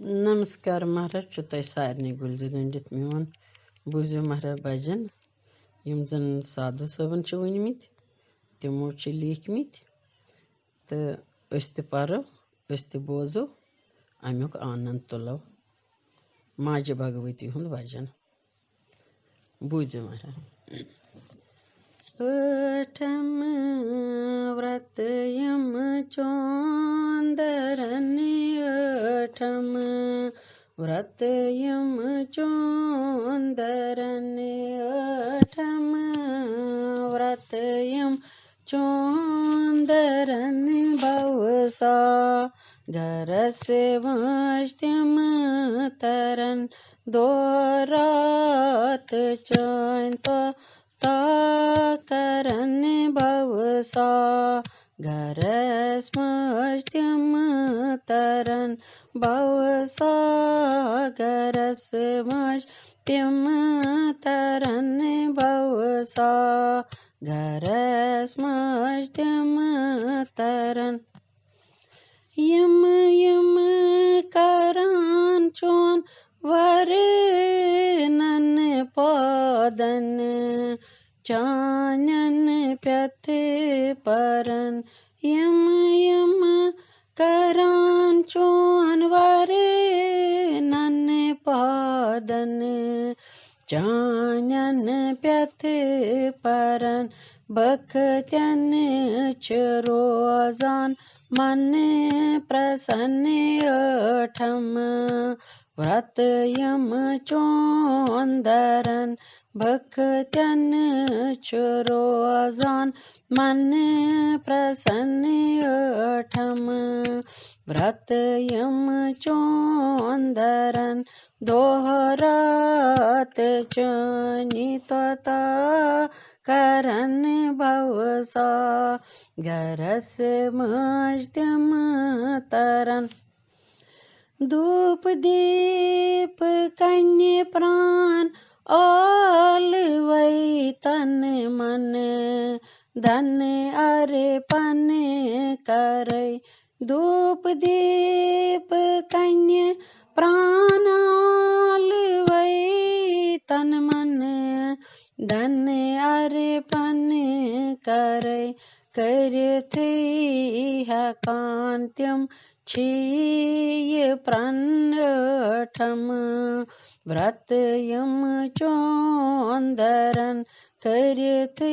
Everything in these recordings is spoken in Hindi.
नमस्कार महाराज छु तोह सारे गुलज गंडित मोन बूझो महाराज भजन यम जन साधु सबन वनमित तमो लिखमित तो परो बोजो अमुक आनंद तुलो माज भगवती हुंद भजन बूझो महाराज। प्रथम व्रत यम चोंदरन अठम व्रत यम चोंदरन अठम व्रत यम चोंदरन भवसा घर से वश्यम तरन दोरात चैंत करन भवसा घर स्मृत्यम तरन भवसा घर स्मृत्यम तरन भवसा घर स्मृत्यम तरन यम यम करान चोन वर नन पदन चानन प्यथ परन यम यम करान चोन वर नन पदन चानन प्यथ परन बखतन रोजान मन प्रसन्न अठम व्रत यम चोंदरन भक्तन रोजान मन प्रसन्न अठम व्रत यम चोंदरन दोहरात चनित करन भवसा गरस मध्यम तरन धूप दीप कन्य प्राण आल वै तन मन धन अर्पण करे धूप दीप कन्य प्राण आल वै तन मन धन अर्पण करे करते है कांत्यम क्षीय प्रणठम व्रत यम चोंदरन करते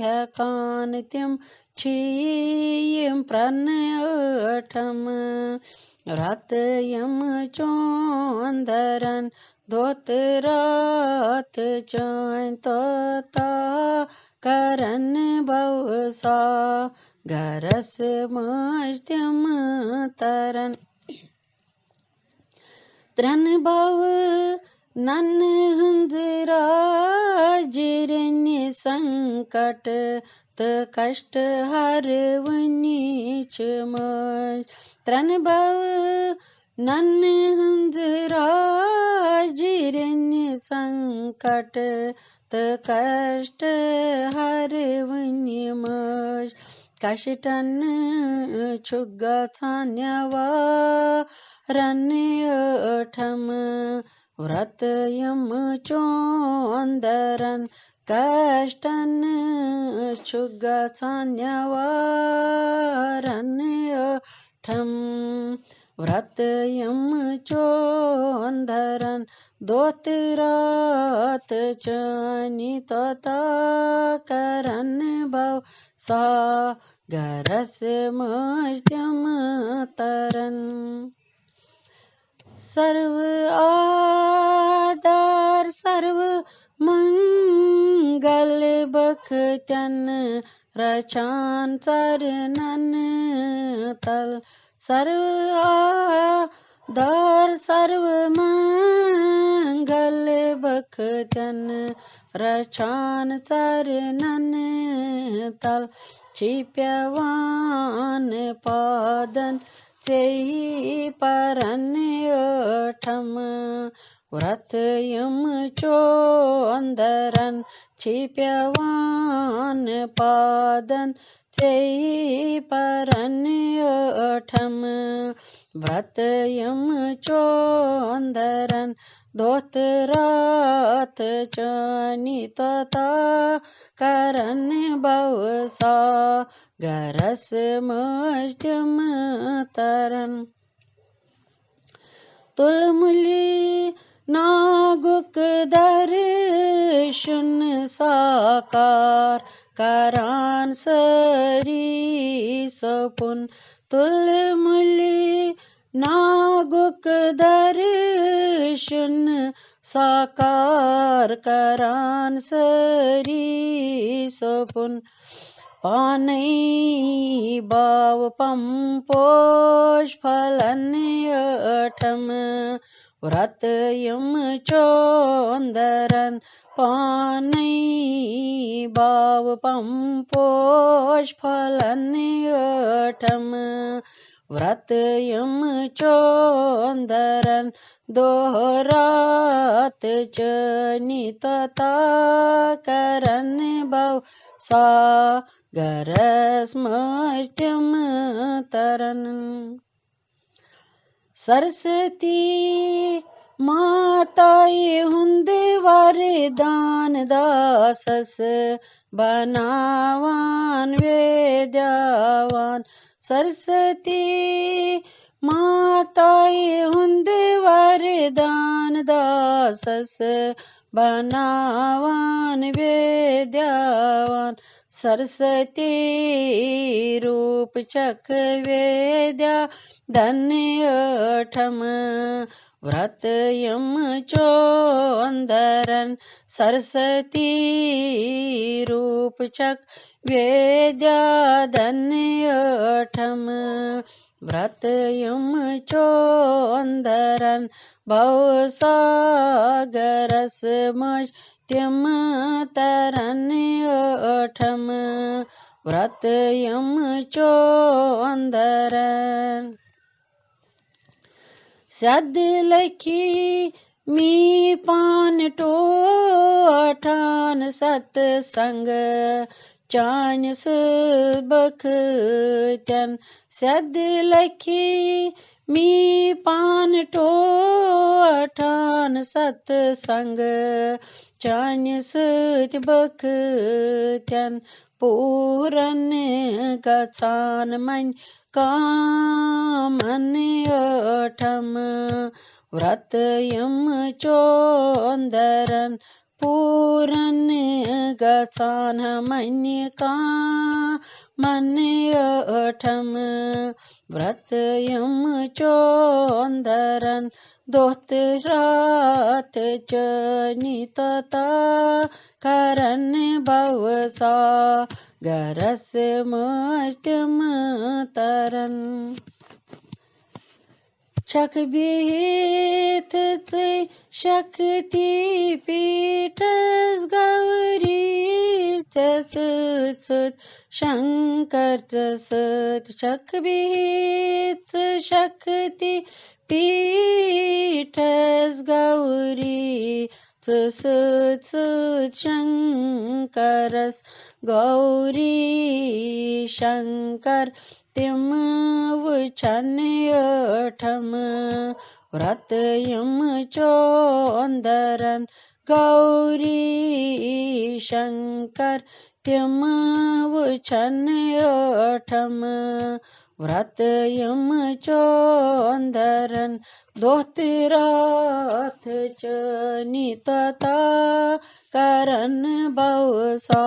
है कांत्यम क्षीय प्रणठम व्रत यम चोंदरन दोतरात चैंत करन भवसा गरस मध्यम तरन त्रन भव नन हंजरा जिरन्य संकट त कष्ट हर वनीच मज त्रन भव नन हंजरा जिरन्य संकट त कष्ट हर वन्य मज कष्टन छुग्गा छान्यावा रन अठम व्रत यम चोंदरन कष्टन छुग्गा छान्यावा रन अठम व्रत यम चोंदरन दोतरात चनित करन भव सा गरस मध्यम तरन सर्व आधार सर्व मंगल बखतन रचान चरणन तल सर्व आधार सर्व मंगल बखतन रचान चरणन तल छिप्यवान पादन चेहि परन अठम व्रत यम चोंदरन छिप्यवान पादन चेहि परन अठम व्रत यम चोंदरन दोत रात चनी तता करन बवसा गरस मध्यम तरन तुलमुली नागुक दर्शन साकार करान सरी सपुन तुलमुली नागुक दर्शन साकार करान सरी सपुन पानै बाव पंपोष फलन अठम व्रत यम चोंदरन पानै बाव पंपोष फलन अठम व्रत यम चोंदरन दोहरात चनी तता करन बव सा गरस मध्यम तरन सरस्वती माताए हुंद वरदान दासस बनावान वेद्यावान सरस्वती माताए हुंद वरदान दासस बनावान वेद्यावान सरस्वती रूप चक वेद्या धन्य अठम व्रत यम चोंदरन सरस्वती रूप चक वेद्या धन्य अठम व्रत यम चोंदरन भवसागरस मध्यम तरन अठम व्रत यम चोंदरन सद लखी मी पान टो अठान सत्संग चान सुबख चन सद लखी मी पान टो अठान सत्संग चान सुबख चन पूरन गचान मन कामन अठम व्रत यम चोंदरन पूरन गचान मन कामन अठम व्रत यम चोंदरन दोत रात चनी तता करन भवसा गरस मध्यम तरन छक बिहित शक्ति पीठस गौरी सुत शंकर सुत छक बिहित शक्ति पीठस गौरी सुत शंकरस गौरी शंकर तिम वचन अठम व्रत यम चोंदरन गौरी शंकर तिम वचन अठम व्रत यम चोंदरन दोत रात चनी तता करन भवसा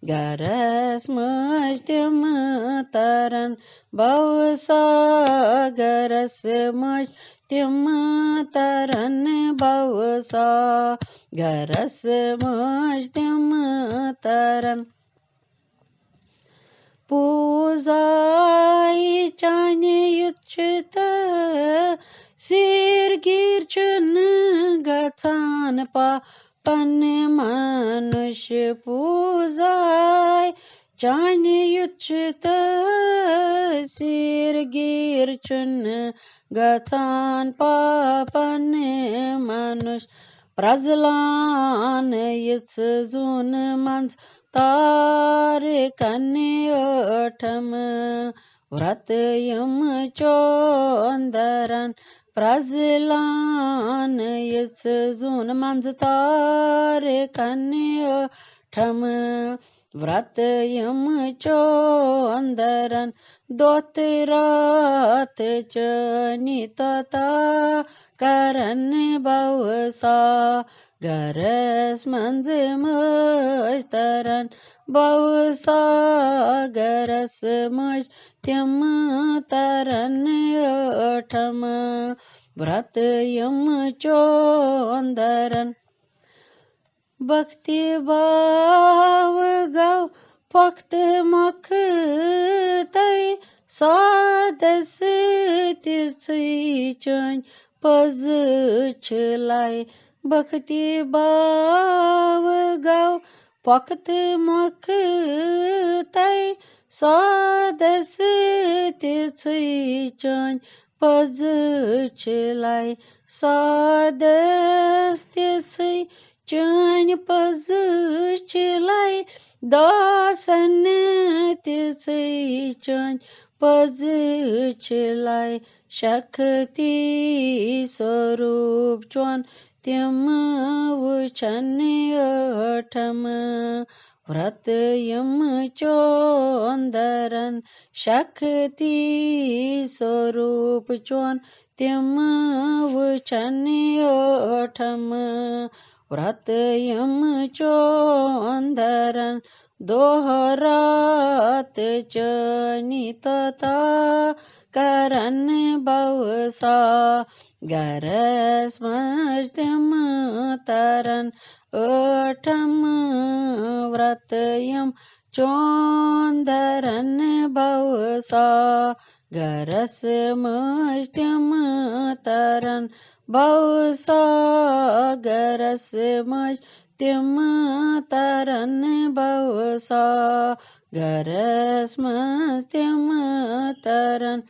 गरस मध्यम तरन भवसा गरस मध्यम तरन भवसा गरस मध्यम तरन पूजाई चाने युच्छत सिर गिरचन गचान पापन मनुष्य पूजाई चाने युच्छत सिर गिरचन गचान पापन मनुष्य प्रजलान यच जून मंज तार कन्य अठम व्रत यम चोंदरन प्रजलान यच जून मंजतारे कन्य ठम व्रत यम चोंदरन दोतरात च नितता करन बवसा गरस मंज मस्तरन बवसा गरस मज त्यम तरन ठम व्रत यम चोंदरन भक्ति भाव गौ फक्त मख तय सादस तिरसई चन पज छलाय भक्ति भाव गौ फक्त मख तय सादस तिरसई चन पज छलाय सादस तिरसई चन पज छलाय दासन तिरसई चन पज छलाय शक्ति स्वरूप चौन त्यम वचन ठम व्रत यम चोंदरन शक्ति स्वरूप चौन त्यम वचन ठम व्रत यम चोंदरन दोहरात च नितता करन बवसा गरस मजतम तरन ठम व्रत यम चोंदरन बवसा गरस मजतम तरन बवसा गरस मजतम तरन बवसा गरस मजतम तरन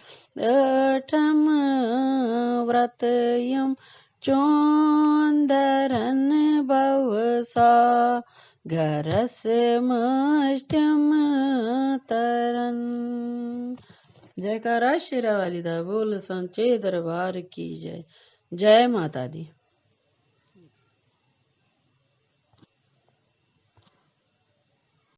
ठम व्रत यम चोंदरन बवसा गरस मजतम तरन। जयकारा शेरा वाली दा बोल संचे दरबार की जय। जय माता दी।